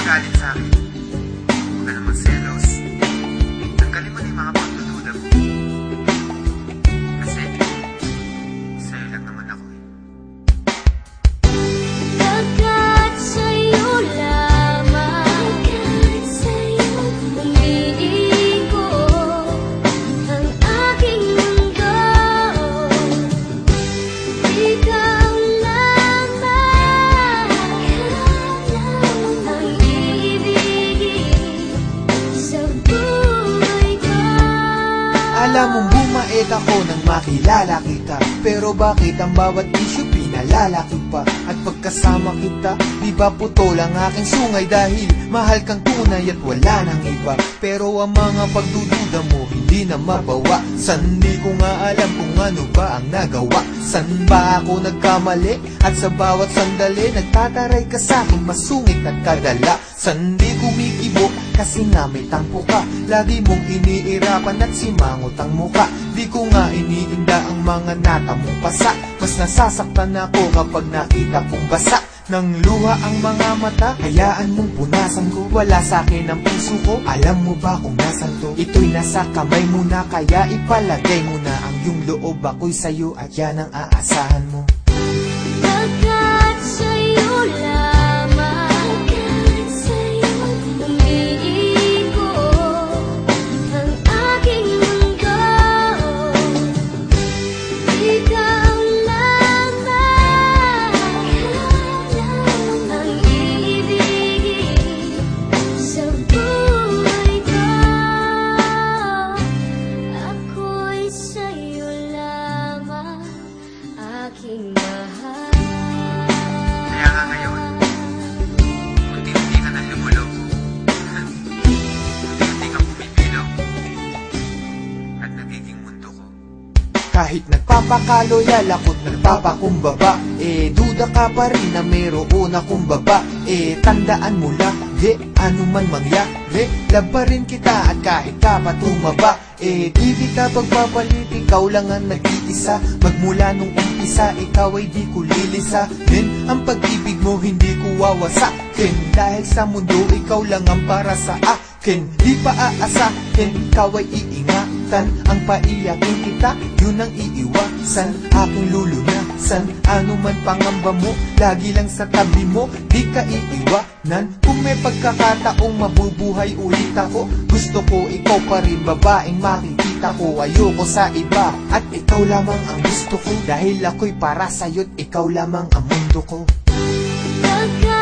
magalit sa akin. Huwag ka namang selos. Tanggalin mo na yung mga pagdududa mo. Kasi, sa'yo lang naman ako eh. Agad sa'yo lamang, agad sa'yo umiiko ang aking mundo. Ikaw lamang ang iibigin sa buhay ko. Alam mong bumait ako nang makilala kita, pero bakit ang bawat isyu pinalalaki pa? At pagkasama kita, di ba putol ang aking sungay? Dahil mahal kang tunay at wala nang iba. Pero ang mga pagdududa mo hindi na mabawa. San di ko nga alam kung ano ba ang nagawa. San ba ako nagkamali? At sa bawat sandali nagtataray ka sa'kin, masungit at kadala. San di kumikibo? Kasi nga may tampo ka. Lagi mong iniirapan at simangot ang muka. Di ko nga iniinda ang mga nata mong pasa. Mas nasasaktan ako kapag nakita kong basa ng luha ang mga mata. Hayaan mong punasan ko, wala sa'kin ang puso ko. Alam mo ba kung nasan to? Ito'y nasa kamay mo na, kaya ipalagay mo na ang iyong loob. Ako'y sa'yo at yan ang aasahan mo. Agad sa'yo lamang, agad sa'yo umiiko ang aking mundo. Ikaw lamang ang iibigin sa buhay ko. Ako'y sa'yo lamang, aking mahal. Kaya nga ngayon, unti-unti ka nang lumulog. Unti-unti kang pumipilo. At nagiging mundo ko. Kahit nagpapakaloyal ako't nagpapakumbaba, duda ka pa rin na mayroon akong baba. Tandaan mo lang, ano man mangyari, labarin kita at kahit ka pa tumaba. Di kita pagpapalit, ikaw lang ang nag-iisa. Magmula nung umpisa, ikaw ay di ko lilisahin. Ang pag-ibig mo hindi ko wawasakin. Dahil sa mundo, ikaw lang ang para sa akin. Di pa aasahin, ikaw ay iingatan. Ang paiyakin kita, yun ang iiwasan. Aking lulunasan, ano man pangamba mo, lagi lang sa tabi mo, di ka iiwanan. Kung may pagkakataong mabubuhay ulit ako, gusto ko ikaw pa rin, babaeng makikita ko. Ayoko sa iba, at ikaw lamang ang gusto ko. Dahil ako'y para sa'yo't ikaw lamang ang mundo ko. Agad